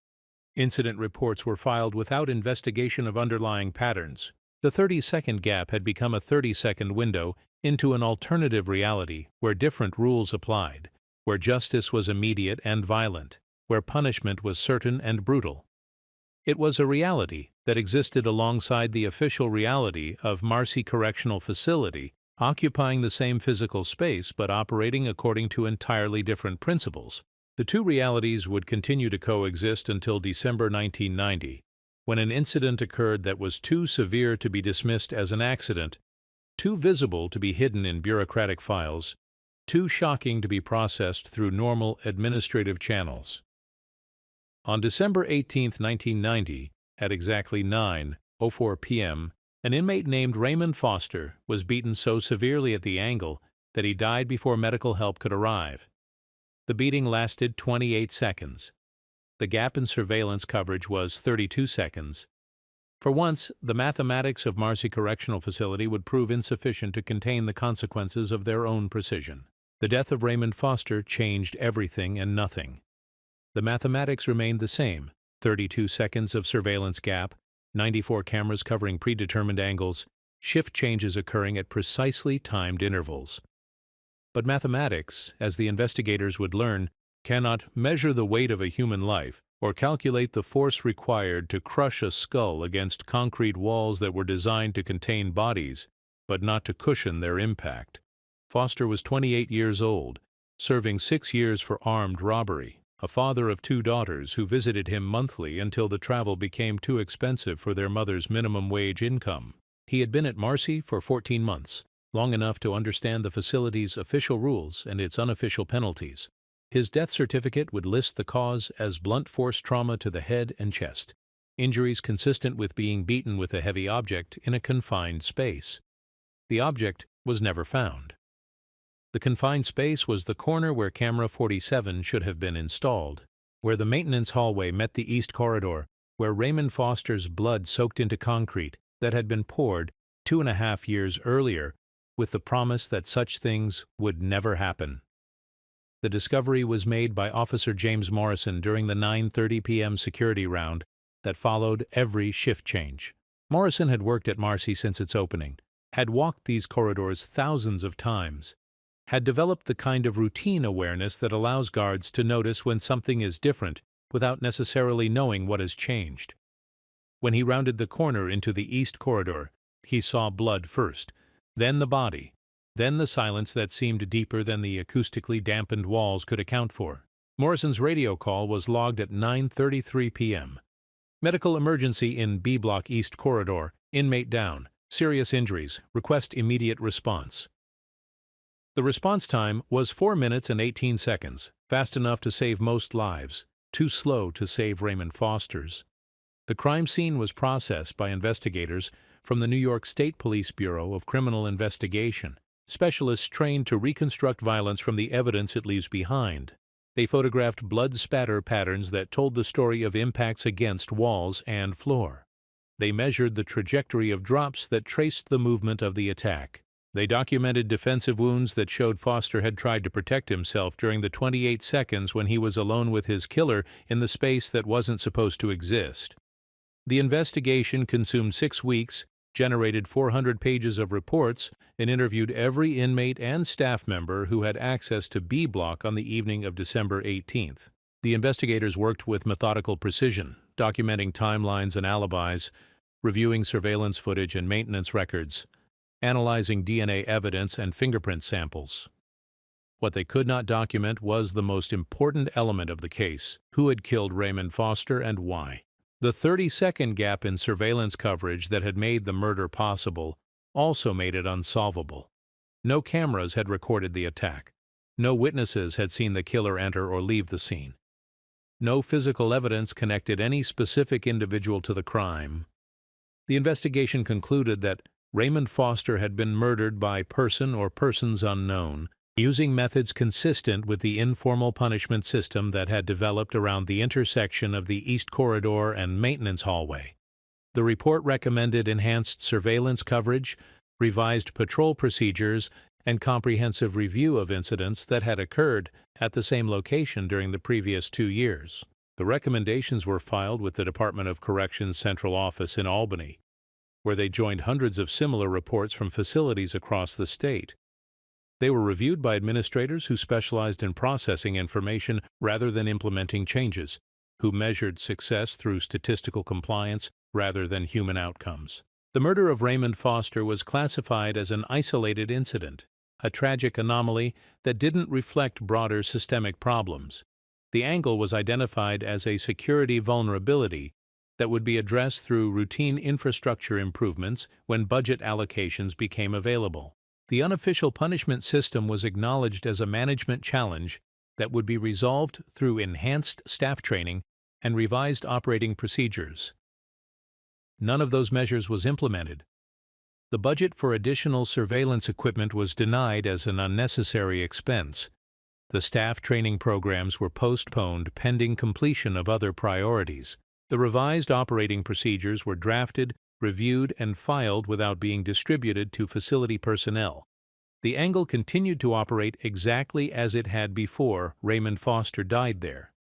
Incident reports were filed without investigation of underlying patterns. The 30-second gap had become a 30-second window into an alternative reality where different rules applied, where justice was immediate and violent, where punishment was certain and brutal. It was a reality that existed alongside the official reality of Marcy Correctional Facility, occupying the same physical space but operating according to entirely different principles. The two realities would continue to coexist until December 1990, when an incident occurred that was too severe to be dismissed as an accident, too visible to be hidden in bureaucratic files, too shocking to be processed through normal administrative channels. On December 18, 1990, at exactly 9:04 p.m., an inmate named Raymond Foster was beaten so severely at the angle that he died before medical help could arrive. The beating lasted 28 seconds. The gap in surveillance coverage was 32 seconds. For once, the mathematics of Marcy Correctional Facility would prove insufficient to contain the consequences of their own precision. The death of Raymond Foster changed everything and nothing. The mathematics remained the same: 32 seconds of surveillance gap, 94 cameras covering predetermined angles, shift changes occurring at precisely timed intervals. But mathematics, as the investigators would learn, cannot measure the weight of a human life or calculate the force required to crush a skull against concrete walls that were designed to contain bodies, but not to cushion their impact. Foster was 28 years old, serving 6 years for armed robbery, a father of 2 daughters who visited him monthly until the travel became too expensive for their mother's minimum wage income. He had been at Marcy for 14 months, long enough to understand the facility's official rules and its unofficial penalties. His death certificate would list the cause as blunt force trauma to the head and chest, injuries consistent with being beaten with a heavy object in a confined space. The object was never found. The confined space was the corner where camera 47 should have been installed, where the maintenance hallway met the east corridor, where Raymond Foster's blood soaked into concrete that had been poured 2.5 years earlier with the promise that such things would never happen. The discovery was made by Officer James Morrison during the 9:30 p.m. security round that followed every shift change. Morrison had worked at Marcy since its opening, had walked these corridors thousands of times, had developed the kind of routine awareness that allows guards to notice when something is different without necessarily knowing what has changed. When he rounded the corner into the east corridor, he saw blood first, then the body, then the silence that seemed deeper than the acoustically dampened walls could account for. Morrison's radio call was logged at 9:33 p.m. Medical emergency in B Block East Corridor, inmate down, serious injuries, request immediate response. The response time was 4 minutes and 18 seconds, fast enough to save most lives, too slow to save Raymond Foster's. The crime scene was processed by investigators from the New York State Police Bureau of Criminal Investigation, specialists trained to reconstruct violence from the evidence it leaves behind. They photographed blood spatter patterns that told the story of impacts against walls and floor. They measured the trajectory of drops that traced the movement of the attack. They documented defensive wounds that showed Foster had tried to protect himself during the 28 seconds when he was alone with his killer in the space that wasn't supposed to exist. The investigation consumed 6 weeks, generated 400 pages of reports, and interviewed every inmate and staff member who had access to B Block on the evening of December 18th. The investigators worked with methodical precision, documenting timelines and alibis, reviewing surveillance footage and maintenance records, analyzing DNA evidence and fingerprint samples. What they could not document was the most important element of the case: who had killed Raymond Foster and why. The 30-second gap in surveillance coverage that had made the murder possible also made it unsolvable. No cameras had recorded the attack. No witnesses had seen the killer enter or leave the scene. No physical evidence connected any specific individual to the crime. The investigation concluded that Raymond Foster had been murdered by person or persons unknown, using methods consistent with the informal punishment system that had developed around the intersection of the East Corridor and Maintenance Hallway. The report recommended enhanced surveillance coverage, revised patrol procedures, and comprehensive review of incidents that had occurred at the same location during the previous 2 years. The recommendations were filed with the Department of Corrections Central Office in Albany, where they joined hundreds of similar reports from facilities across the state. They were reviewed by administrators who specialized in processing information rather than implementing changes, who measured success through statistical compliance rather than human outcomes. The murder of Raymond Foster was classified as an isolated incident, a tragic anomaly that didn't reflect broader systemic problems. The angle was identified as a security vulnerability that would be addressed through routine infrastructure improvements when budget allocations became available. The unofficial punishment system was acknowledged as a management challenge that would be resolved through enhanced staff training and revised operating procedures. None of those measures was implemented. The budget for additional surveillance equipment was denied as an unnecessary expense. The staff training programs were postponed pending completion of other priorities. The revised operating procedures were drafted, reviewed, and filed without being distributed to facility personnel. The angle continued to operate exactly as it had before Raymond Foster died there.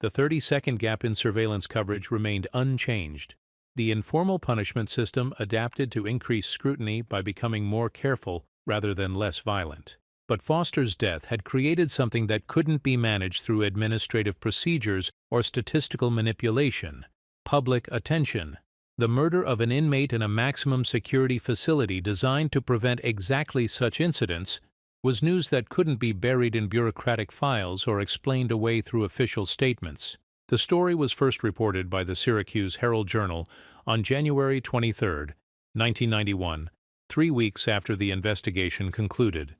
The 30-second gap in surveillance coverage remained unchanged. The informal punishment system adapted to increased scrutiny by becoming more careful rather than less violent. But Foster's death had created something that couldn't be managed through administrative procedures or statistical manipulation: public attention. The murder of an inmate in a maximum security facility designed to prevent exactly such incidents was news that couldn't be buried in bureaucratic files or explained away through official statements. The story was first reported by the Syracuse Herald-Journal on January 23, 1991, 3 weeks after the investigation concluded.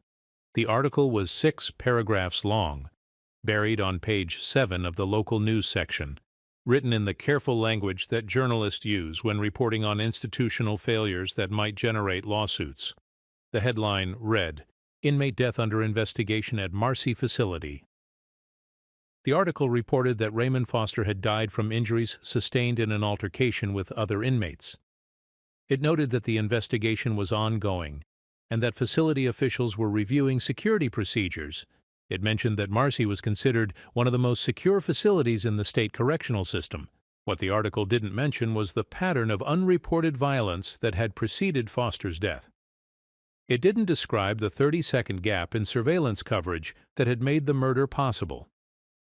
The article was 6 paragraphs long, buried on page 7 of the local news section, written in the careful language that journalists use when reporting on institutional failures that might generate lawsuits. The headline read, "Inmate Death Under Investigation at Marcy Facility." The article reported that Raymond Foster had died from injuries sustained in an altercation with other inmates. It noted that the investigation was ongoing and that facility officials were reviewing security procedures. It mentioned that Marcy was considered one of the most secure facilities in the state correctional system. What the article didn't mention was the pattern of unreported violence that had preceded Foster's death. It didn't describe the 30-second gap in surveillance coverage that had made the murder possible.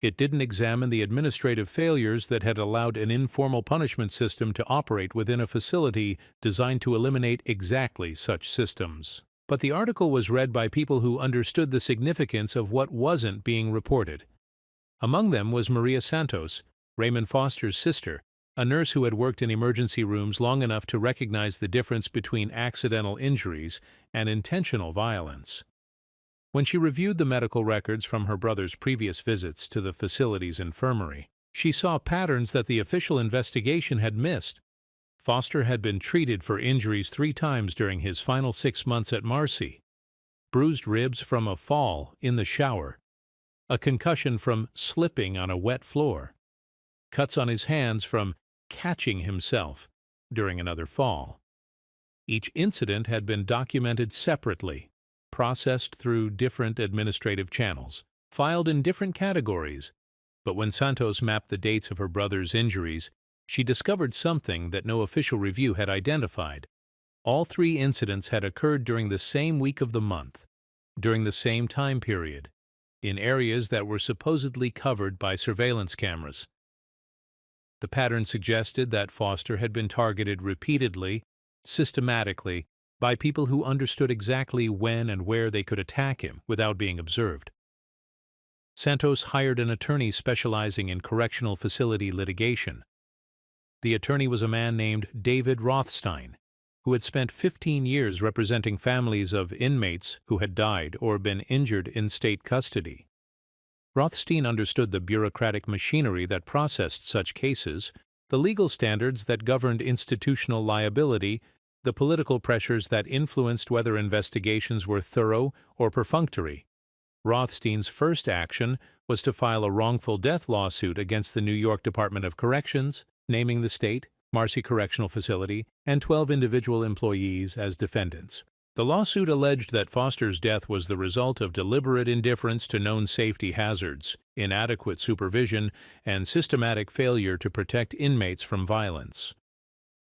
It didn't examine the administrative failures that had allowed an informal punishment system to operate within a facility designed to eliminate exactly such systems. But the article was read by people who understood the significance of what wasn't being reported. Among them was Maria Santos, Raymond Foster's sister, a nurse who had worked in emergency rooms long enough to recognize the difference between accidental injuries and intentional violence. When she reviewed the medical records from her brother's previous visits to the facility's infirmary, she saw patterns that the official investigation had missed. Foster had been treated for injuries 3 times during his final 6 months at Marcy: bruised ribs from a fall in the shower, a concussion from slipping on a wet floor, cuts on his hands from catching himself during another fall. Each incident had been documented separately, processed through different administrative channels, filed in different categories. But when Santos mapped the dates of her brother's injuries, she discovered something that no official review had identified. All 3 incidents had occurred during the same week of the month, during the same time period, in areas that were supposedly covered by surveillance cameras. The pattern suggested that Foster had been targeted repeatedly, systematically, by people who understood exactly when and where they could attack him without being observed. Santos hired an attorney specializing in correctional facility litigation. The attorney was a man named David Rothstein, who had spent 15 years representing families of inmates who had died or been injured in state custody. Rothstein understood the bureaucratic machinery that processed such cases, the legal standards that governed institutional liability, the political pressures that influenced whether investigations were thorough or perfunctory. Rothstein's first action was to file a wrongful death lawsuit against the New York Department of Corrections, naming the state, Marcy Correctional Facility, and 12 individual employees as defendants. The lawsuit alleged that Foster's death was the result of deliberate indifference to known safety hazards, inadequate supervision, and systematic failure to protect inmates from violence.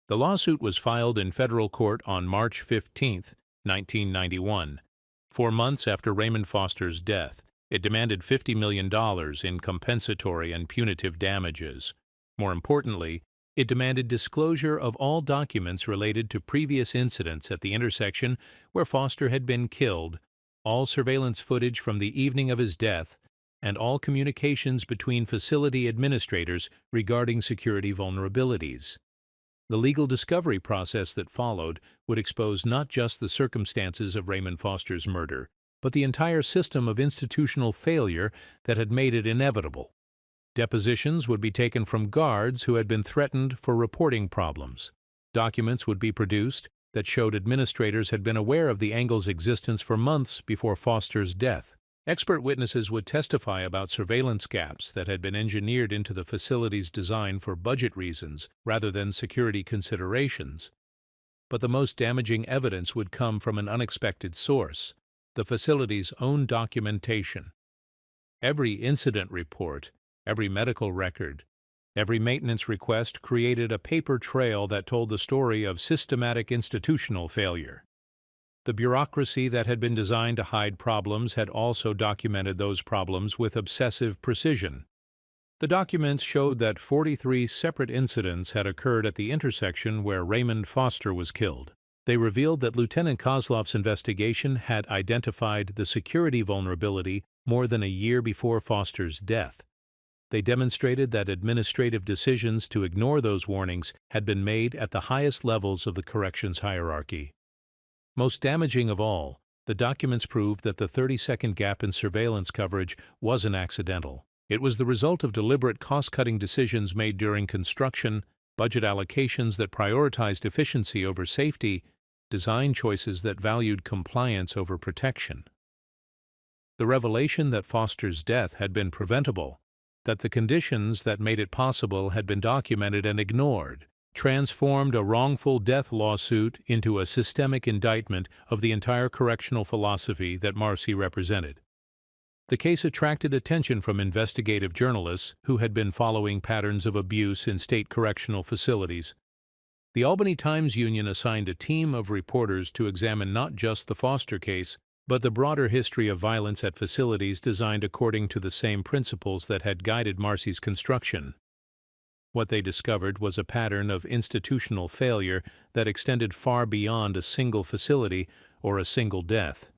The lawsuit was filed in federal court on March 15, 1991. 4 months after Raymond Foster's death, it demanded $50 million in compensatory and punitive damages. More importantly, it demanded disclosure of all documents related to previous incidents at the intersection where Foster had been killed, all surveillance footage from the evening of his death, and all communications between facility administrators regarding security vulnerabilities. The legal discovery process that followed would expose not just the circumstances of Raymond Foster's murder, but the entire system of institutional failure that had made it inevitable. Depositions would be taken from guards who had been threatened for reporting problems. Documents would be produced that showed administrators had been aware of the angle's existence for months before Foster's death. Expert witnesses would testify about surveillance gaps that had been engineered into the facility's design for budget reasons rather than security considerations. But the most damaging evidence would come from an unexpected source: the facility's own documentation. Every incident report, every medical record, every maintenance request created a paper trail that told the story of systematic institutional failure. The bureaucracy that had been designed to hide problems had also documented those problems with obsessive precision. The documents showed that 43 separate incidents had occurred at the intersection where Raymond Foster was killed. They revealed that Lieutenant Kozlov's investigation had identified the security vulnerability more than a year before Foster's death. They demonstrated that administrative decisions to ignore those warnings had been made at the highest levels of the corrections hierarchy. Most damaging of all, the documents proved that the 30-second gap in surveillance coverage wasn't accidental. It was the result of deliberate cost-cutting decisions made during construction, budget allocations that prioritized efficiency over safety, design choices that valued compliance over protection. The revelation that Foster's death had been preventable, that the conditions that made it possible had been documented and ignored, transformed a wrongful death lawsuit into a systemic indictment of the entire correctional philosophy that Marcy represented. The case attracted attention from investigative journalists who had been following patterns of abuse in state correctional facilities. The Albany Times-Union assigned a team of reporters to examine not just the Foster case, but the broader history of violence at facilities designed according to the same principles that had guided Marcy's construction. What they discovered was a pattern of institutional failure that extended far beyond a single facility or a single death.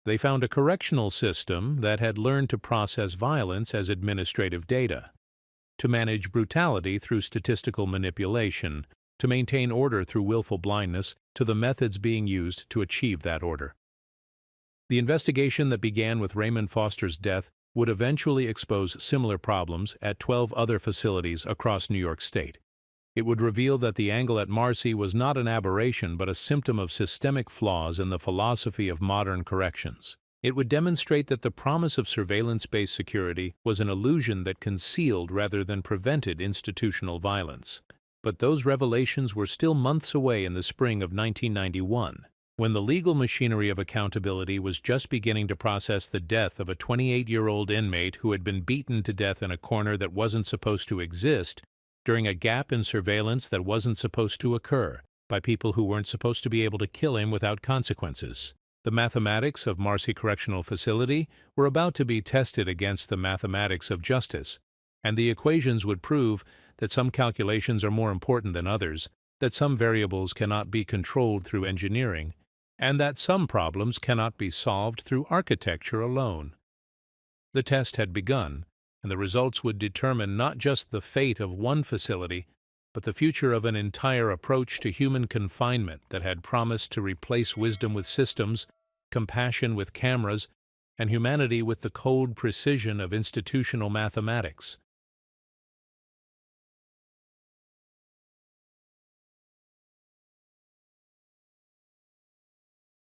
They found a correctional system that had learned to process violence as administrative data, to manage brutality through statistical manipulation, to maintain order through willful blindness to the methods being used to achieve that order. The investigation that began with Raymond Foster's death would eventually expose similar problems at 12 other facilities across New York State. It would reveal that the angle at Marcy was not an aberration but a symptom of systemic flaws in the philosophy of modern corrections. It would demonstrate that the promise of surveillance-based security was an illusion that concealed rather than prevented institutional violence. But those revelations were still months away in the spring of 1991. When the legal machinery of accountability was just beginning to process the death of a 28-year-old inmate who had been beaten to death in a corner that wasn't supposed to exist, during a gap in surveillance that wasn't supposed to occur, by people who weren't supposed to be able to kill him without consequences. The mathematics of Marcy Correctional Facility were about to be tested against the mathematics of justice, and the equations would prove that some calculations are more important than others, that some variables cannot be controlled through engineering, and that some problems cannot be solved through architecture alone. The test had begun, and the results would determine not just the fate of one facility, but the future of an entire approach to human confinement that had promised to replace wisdom with systems, compassion with cameras, and humanity with the cold precision of institutional mathematics.